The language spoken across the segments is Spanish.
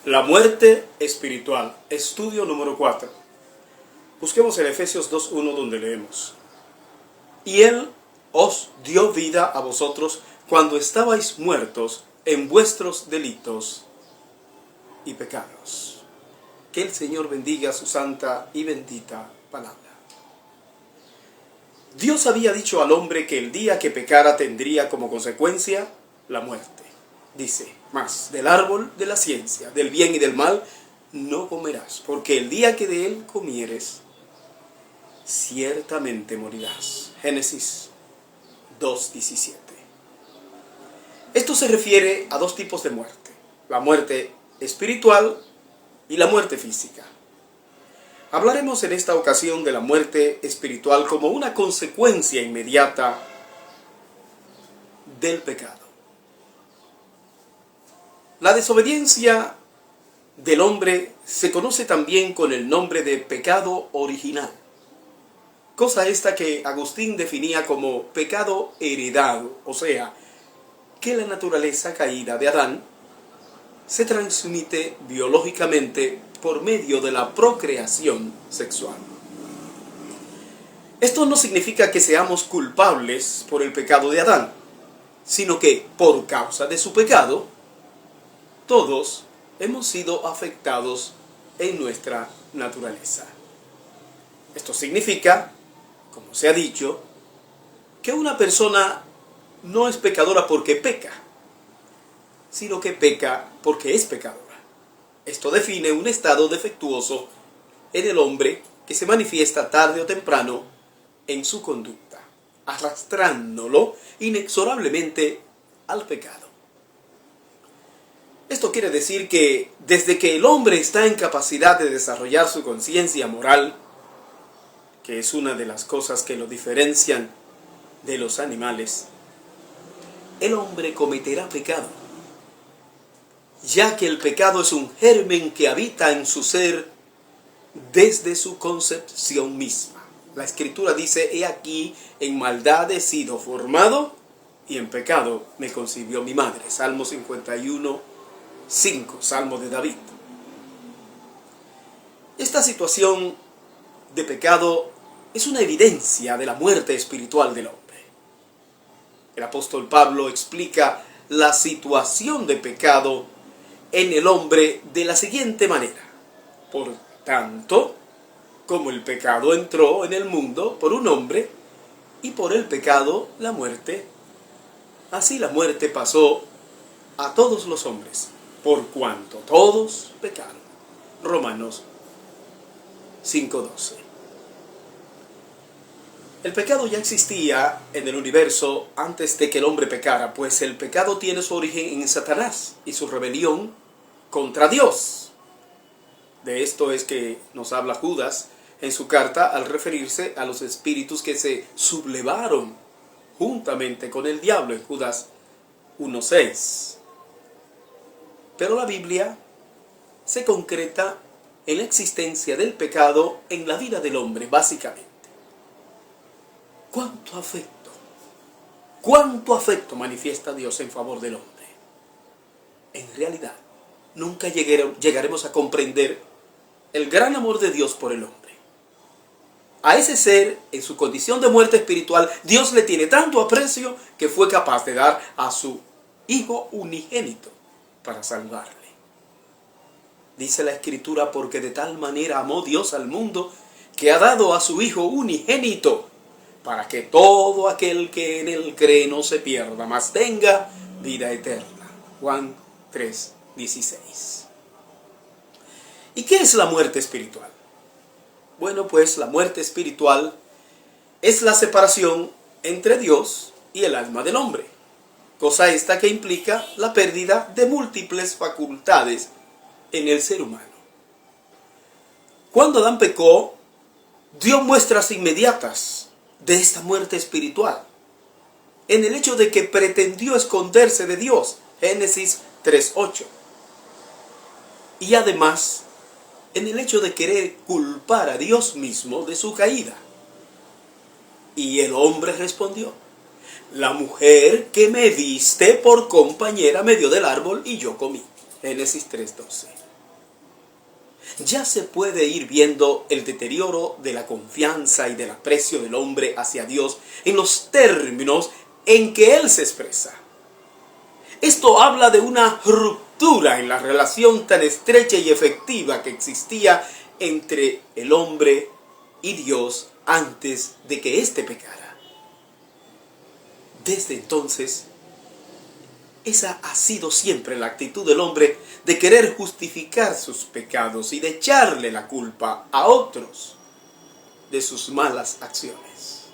La muerte espiritual, estudio número 4. Busquemos en Efesios 2:1 donde leemos: Y Él os dio vida a vosotros cuando estabais muertos en vuestros delitos y pecados. Que el Señor bendiga su santa y bendita palabra. Dios había dicho al hombre que el día que pecara tendría como consecuencia la muerte. Dice: mas del árbol de la ciencia, del bien y del mal, no comerás, porque el día que de él comieres, ciertamente morirás. Génesis 2:17. Esto se refiere a dos tipos de muerte: la muerte espiritual y la muerte física. Hablaremos en esta ocasión de la muerte espiritual como una consecuencia inmediata del pecado. La desobediencia del hombre se conoce también con el nombre de pecado original, cosa esta que Agustín definía como pecado heredado, o sea, que la naturaleza caída de Adán se transmite biológicamente por medio de la procreación sexual. Esto no significa que seamos culpables por el pecado de Adán, sino que por causa de su pecado, todos hemos sido afectados en nuestra naturaleza. Esto significa, como se ha dicho, que una persona no es pecadora porque peca, sino que peca porque es pecadora. Esto define un estado defectuoso en el hombre que se manifiesta tarde o temprano en su conducta, arrastrándolo inexorablemente al pecado. Esto quiere decir que desde que el hombre está en capacidad de desarrollar su conciencia moral, que es una de las cosas que lo diferencian de los animales, el hombre cometerá pecado, ya que el pecado es un germen que habita en su ser desde su concepción misma. La Escritura dice: he aquí, en maldad he sido formado, y en pecado me concibió mi madre. Salmo 51:5, Salmo de David. Esta situación de pecado es una evidencia de la muerte espiritual del hombre. El apóstol Pablo explica la situación de pecado en el hombre de la siguiente manera: por tanto, como el pecado entró en el mundo por un hombre, y por el pecado la muerte, así la muerte pasó a todos los hombres, por cuanto todos pecaron. Romanos 5:12. El pecado ya existía en el universo antes de que el hombre pecara, pues el pecado tiene su origen en Satanás y su rebelión contra Dios. De esto es que nos habla Judas en su carta al referirse a los espíritus que se sublevaron juntamente con el diablo en Judas 1:6. Pero la Biblia se concreta en la existencia del pecado en la vida del hombre, básicamente. ¿Cuánto afecto manifiesta Dios en favor del hombre? En realidad, nunca llegaremos a comprender el gran amor de Dios por el hombre. A ese ser, en su condición de muerte espiritual, Dios le tiene tanto aprecio que fue capaz de dar a su Hijo unigénito para salvarle. Dice la Escritura: porque de tal manera amó Dios al mundo, que ha dado a su Hijo unigénito, para que todo aquel que en él cree no se pierda, mas tenga vida eterna. Juan 3:16. ¿Y qué es la muerte espiritual? Bueno, pues la muerte espiritual es la separación entre Dios y el alma del hombre, cosa esta que implica la pérdida de múltiples facultades en el ser humano. Cuando Adán pecó, dio muestras inmediatas de esta muerte espiritual, en el hecho de que pretendió esconderse de Dios, Génesis 3:8, y además en el hecho de querer culpar a Dios mismo de su caída. Y el hombre respondió: la mujer que me diste por compañera me dio del árbol y yo comí. Génesis 3:12. ya se puede ir viendo el deterioro de la confianza y del aprecio del hombre hacia Dios en los términos en que él se expresa. Esto habla de una ruptura en la relación tan estrecha y efectiva que existía entre el hombre y Dios antes de que éste pecara. Desde entonces, esa ha sido siempre la actitud del hombre de querer justificar sus pecados y de echarle la culpa a otros de sus malas acciones.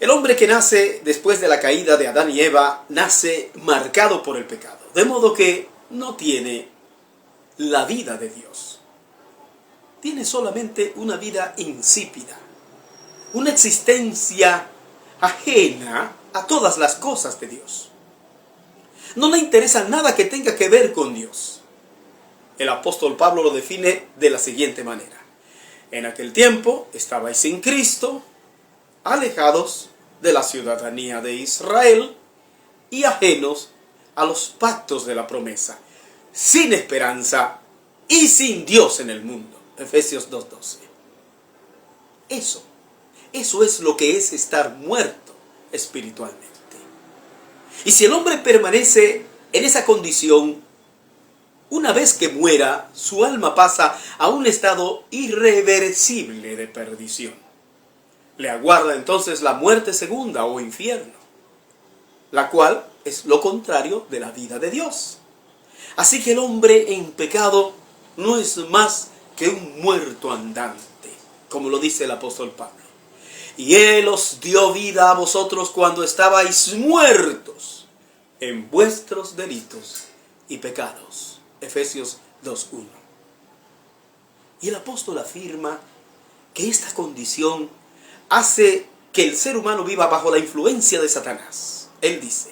El hombre que nace después de la caída de Adán y Eva nace marcado por el pecado, de modo que no tiene la vida de Dios. Tiene solamente una vida insípida, una existencia ajena a todas las cosas de Dios. No le interesa nada que tenga que ver con Dios. El apóstol Pablo lo define de la siguiente manera: en aquel tiempo estabais sin Cristo, alejados de la ciudadanía de Israel y ajenos a los pactos de la promesa, sin esperanza y sin Dios en el mundo. Efesios 2:12. Eso es lo que es estar muerto espiritualmente. Y si el hombre permanece en esa condición, una vez que muera, su alma pasa a un estado irreversible de perdición. Le aguarda entonces la muerte segunda o infierno, la cual es lo contrario de la vida de Dios. Así que el hombre en pecado no es más que un muerto andante, como lo dice el apóstol Pablo. Y Él os dio vida a vosotros cuando estabais muertos en vuestros delitos y pecados. Efesios 2:1. Y el apóstol afirma que esta condición hace que el ser humano viva bajo la influencia de Satanás. Él dice: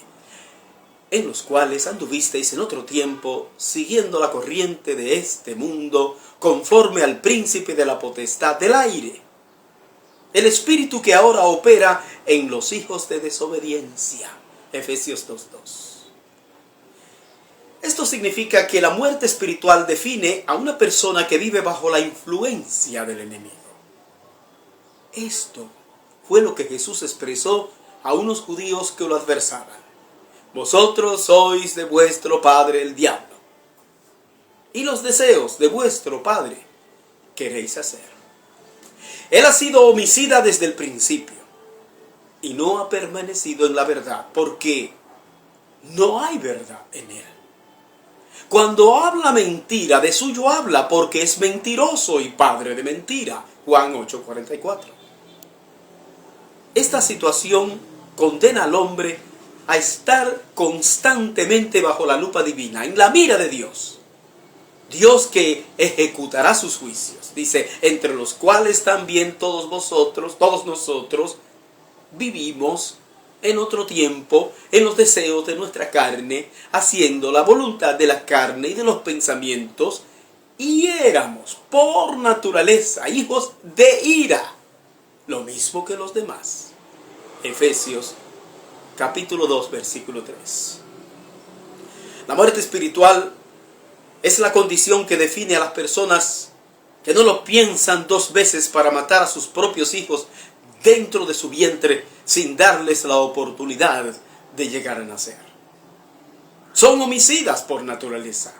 en los cuales anduvisteis en otro tiempo, siguiendo la corriente de este mundo, conforme al príncipe de la potestad del aire, el espíritu que ahora opera en los hijos de desobediencia. Efesios 2:2. Esto significa que la muerte espiritual define a una persona que vive bajo la influencia del enemigo. Esto fue lo que Jesús expresó a unos judíos que lo adversaban: vosotros sois de vuestro padre el diablo, y los deseos de vuestro padre queréis hacer. Él ha sido homicida desde el principio y no ha permanecido en la verdad, porque no hay verdad en él. Cuando habla mentira, de suyo habla, porque es mentiroso y padre de mentira. Juan 8:44. Esta situación condena al hombre a estar constantemente bajo la lupa divina, en la mira de Dios. Dios que ejecutará sus juicios. Dice: entre los cuales también todos nosotros vivimos en otro tiempo, en los deseos de nuestra carne, haciendo la voluntad de la carne y de los pensamientos, y éramos por naturaleza hijos de ira, lo mismo que los demás. Efesios capítulo 2, versículo 3. La muerte espiritual es la condición que define a las personas que no lo piensan dos veces para matar a sus propios hijos dentro de su vientre sin darles la oportunidad de llegar a nacer. Son homicidas por naturaleza,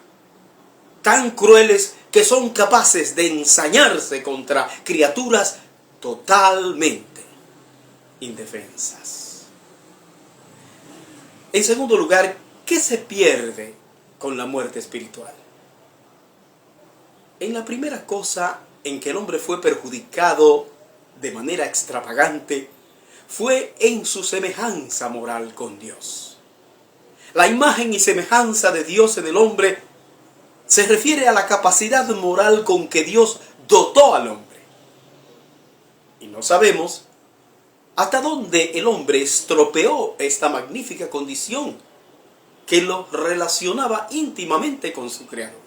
tan crueles que son capaces de ensañarse contra criaturas totalmente indefensas. En segundo lugar, ¿qué se pierde con la muerte espiritual? En la primera cosa en que el hombre fue perjudicado de manera extravagante fue en su semejanza moral con Dios. La imagen y semejanza de Dios en el hombre se refiere a la capacidad moral con que Dios dotó al hombre. Y no sabemos hasta dónde el hombre estropeó esta magnífica condición que lo relacionaba íntimamente con su Creador.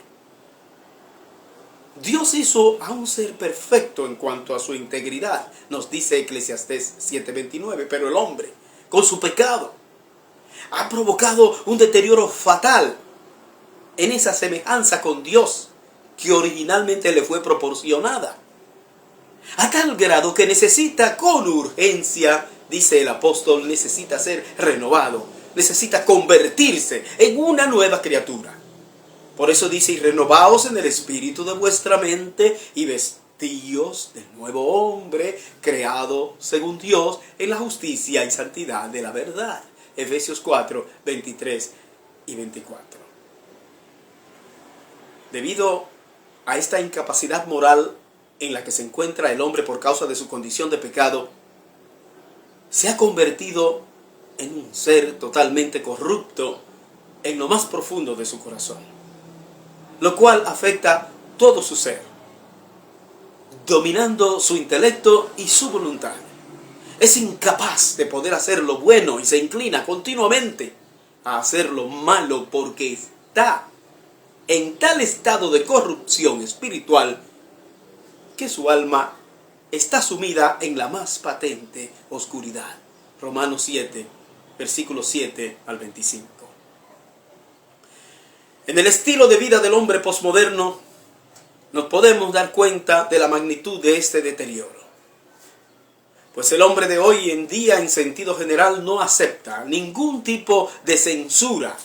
Dios hizo a un ser perfecto en cuanto a su integridad, nos dice Eclesiastés 7:29, pero el hombre, con su pecado, ha provocado un deterioro fatal en esa semejanza con Dios que originalmente le fue proporcionada. A tal grado que necesita con urgencia, dice el apóstol, necesita ser renovado, necesita convertirse en una nueva criatura. Por eso dice, y renovaos en el espíritu de vuestra mente y vestíos del nuevo hombre, creado según Dios en la justicia y santidad de la verdad. Efesios 4, 23 y 24. Debido a esta incapacidad moral en la que se encuentra el hombre por causa de su condición de pecado, se ha convertido en un ser totalmente corrupto en lo más profundo de su corazón, lo cual afecta todo su ser, dominando su intelecto y su voluntad. Es incapaz de poder hacer lo bueno y se inclina continuamente a hacer lo malo porque está en tal estado de corrupción espiritual que su alma está sumida en la más patente oscuridad. Romanos 7, versículos 7 al 25. En el estilo de vida del hombre posmoderno nos podemos dar cuenta de la magnitud de este deterioro. Pues el hombre de hoy en día, en sentido general, no acepta ningún tipo de censura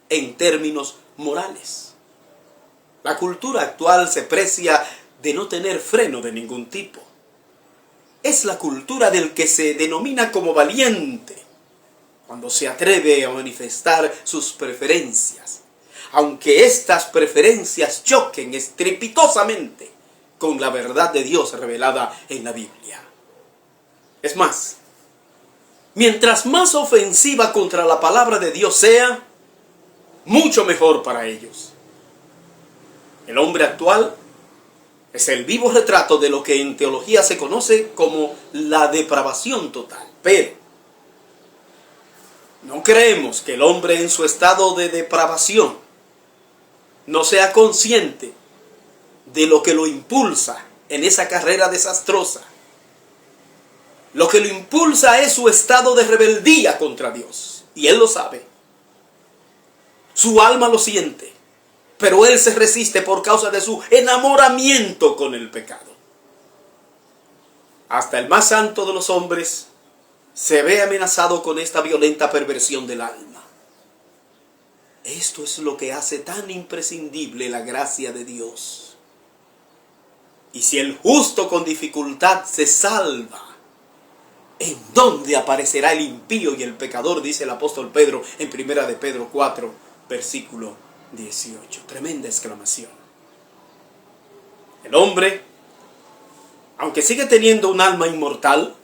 en términos morales. La cultura actual se precia de no tener freno de ningún tipo. Es la cultura del que se denomina como valiente, cuando se atreve a manifestar sus preferencias, aunque estas preferencias choquen estrepitosamente con la verdad de Dios revelada en la Biblia. Es más, mientras más ofensiva contra la palabra de Dios sea, mucho mejor para ellos. El hombre actual es el vivo retrato de lo que en teología se conoce como la depravación total. Pero no creemos que el hombre en su estado de depravación no sea consciente de lo que lo impulsa en esa carrera desastrosa. Lo que lo impulsa es su estado de rebeldía contra Dios. Y él lo sabe. Su alma lo siente. Pero él se resiste por causa de su enamoramiento con el pecado. Hasta el más santo de los hombres se ve amenazado con esta violenta perversión del alma. Esto es lo que hace tan imprescindible la gracia de Dios. Y si el justo con dificultad se salva, ¿en dónde aparecerá el impío y el pecador? Dice el apóstol Pedro en 1 de Pedro 4, versículo 18. Tremenda exclamación. El hombre, aunque sigue teniendo un alma inmortal,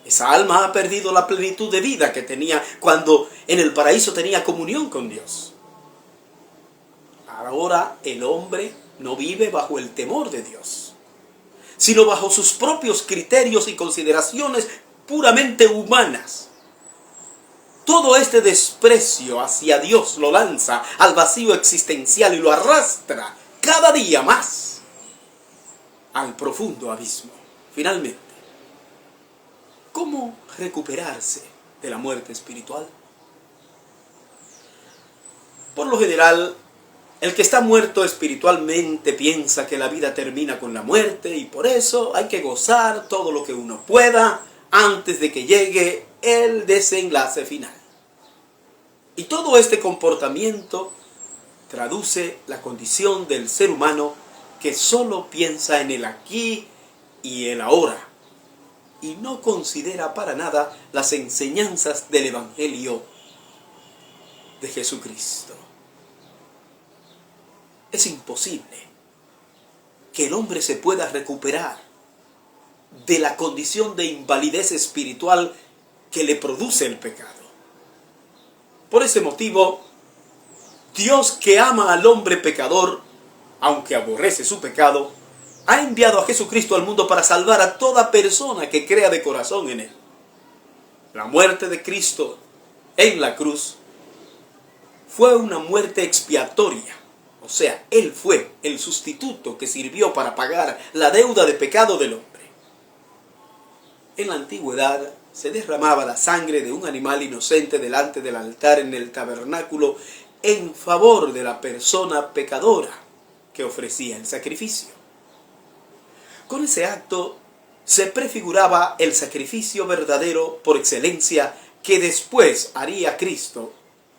esa alma ha perdido la plenitud de vida que tenía cuando en el paraíso tenía comunión con Dios. Ahora el hombre no vive bajo el temor de Dios, sino bajo sus propios criterios y consideraciones puramente humanas. Todo este desprecio hacia Dios lo lanza al vacío existencial y lo arrastra cada día más al profundo abismo. Finalmente, ¿cómo recuperarse de la muerte espiritual? Por lo general, el que está muerto espiritualmente piensa que la vida termina con la muerte y por eso hay que gozar todo lo que uno pueda antes de que llegue el desenlace final. Y todo este comportamiento traduce la condición del ser humano que solo piensa en el aquí y el ahora y no considera para nada las enseñanzas del Evangelio de Jesucristo. Es imposible que el hombre se pueda recuperar de la condición de invalidez espiritual que le produce el pecado. Por ese motivo, Dios, que ama al hombre pecador, aunque aborrece su pecado, ha enviado a Jesucristo al mundo para salvar a toda persona que crea de corazón en él. La muerte de Cristo en la cruz fue una muerte expiatoria. O sea, Él fue el sustituto que sirvió para pagar la deuda de pecado del hombre. En la antigüedad se derramaba la sangre de un animal inocente delante del altar en el tabernáculo en favor de la persona pecadora que ofrecía el sacrificio. Con ese acto se prefiguraba el sacrificio verdadero por excelencia que después haría Cristo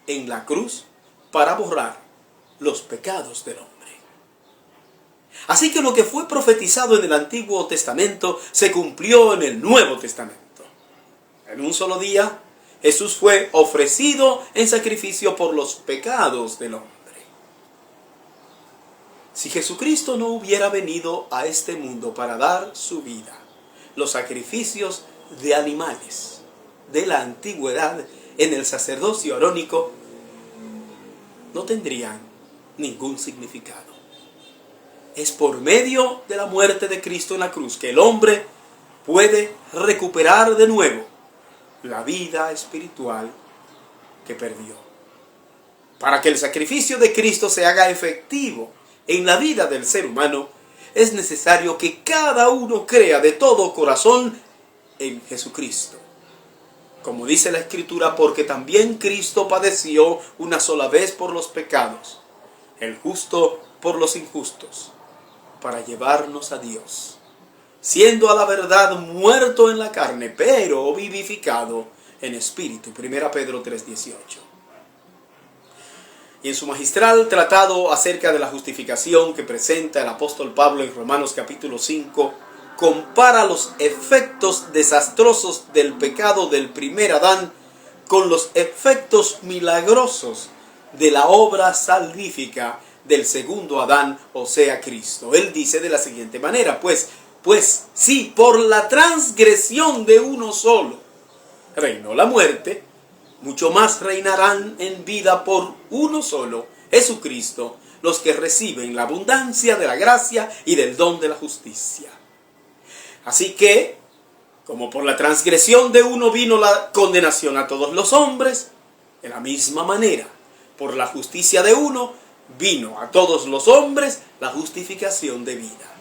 en la cruz para borrar los pecados del hombre. Así que lo que fue profetizado en el Antiguo Testamento se cumplió en el Nuevo Testamento. En un solo día, Jesús fue ofrecido en sacrificio por los pecados del hombre. Si Jesucristo no hubiera venido a este mundo para dar su vida, los sacrificios de animales de la antigüedad en el sacerdocio arónico no tendrían ningún significado. Es por medio de la muerte de Cristo en la cruz que el hombre puede recuperar de nuevo la vida espiritual que perdió. Para que el sacrificio de Cristo se haga efectivo en la vida del ser humano, es necesario que cada uno crea de todo corazón en Jesucristo. Como dice la Escritura, porque también Cristo padeció una sola vez por los pecados, el justo por los injustos, para llevarnos a Dios, siendo a la verdad muerto en la carne, pero vivificado en espíritu. 1 Pedro 3:18. Y en su magistral tratado acerca de la justificación que presenta el apóstol Pablo en Romanos capítulo 5, compara los efectos desastrosos del pecado del primer Adán con los efectos milagrosos de la obra salvífica del segundo Adán, o sea, Cristo. Él dice de la siguiente manera, pues si por la transgresión de uno solo reinó la muerte, mucho más reinarán en vida por uno solo, Jesucristo, los que reciben la abundancia de la gracia y del don de la justicia. Así que, como por la transgresión de uno vino la condenación a todos los hombres, de la misma manera, por la justicia de uno, vino a todos los hombres la justificación de vida.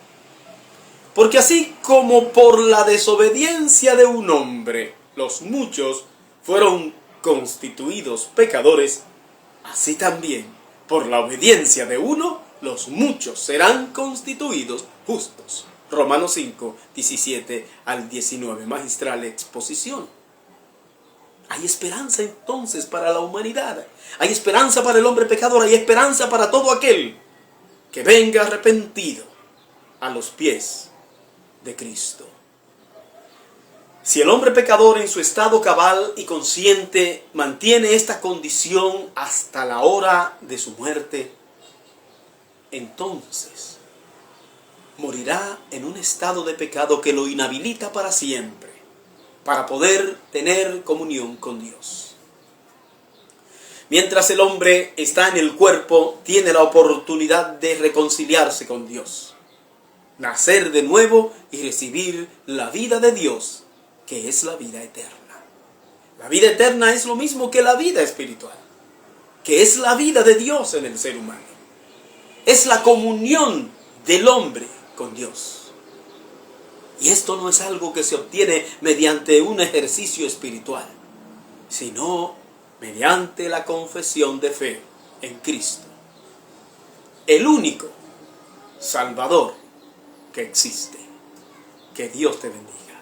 Porque así como por la desobediencia de un hombre, los muchos fueron constituidos pecadores, así también, por la obediencia de uno, los muchos serán constituidos justos. Romanos 5, 17 al 19, magistral exposición. Hay esperanza entonces para la humanidad. Hay esperanza para el hombre pecador. Hay esperanza para todo aquel que venga arrepentido a los pies de Cristo. Si el hombre pecador en su estado cabal y consciente mantiene esta condición hasta la hora de su muerte, entonces morirá en un estado de pecado que lo inhabilita para siempre, para poder tener comunión con Dios. Mientras el hombre está en el cuerpo, tiene la oportunidad de reconciliarse con Dios, nacer de nuevo y recibir la vida de Dios, que es la vida eterna. La vida eterna es lo mismo que la vida espiritual, que es la vida de Dios en el ser humano. Es la comunión del hombre con Dios. Y esto no es algo que se obtiene mediante un ejercicio espiritual, sino mediante la confesión de fe en Cristo, el único Salvador que existe. Que Dios te bendiga.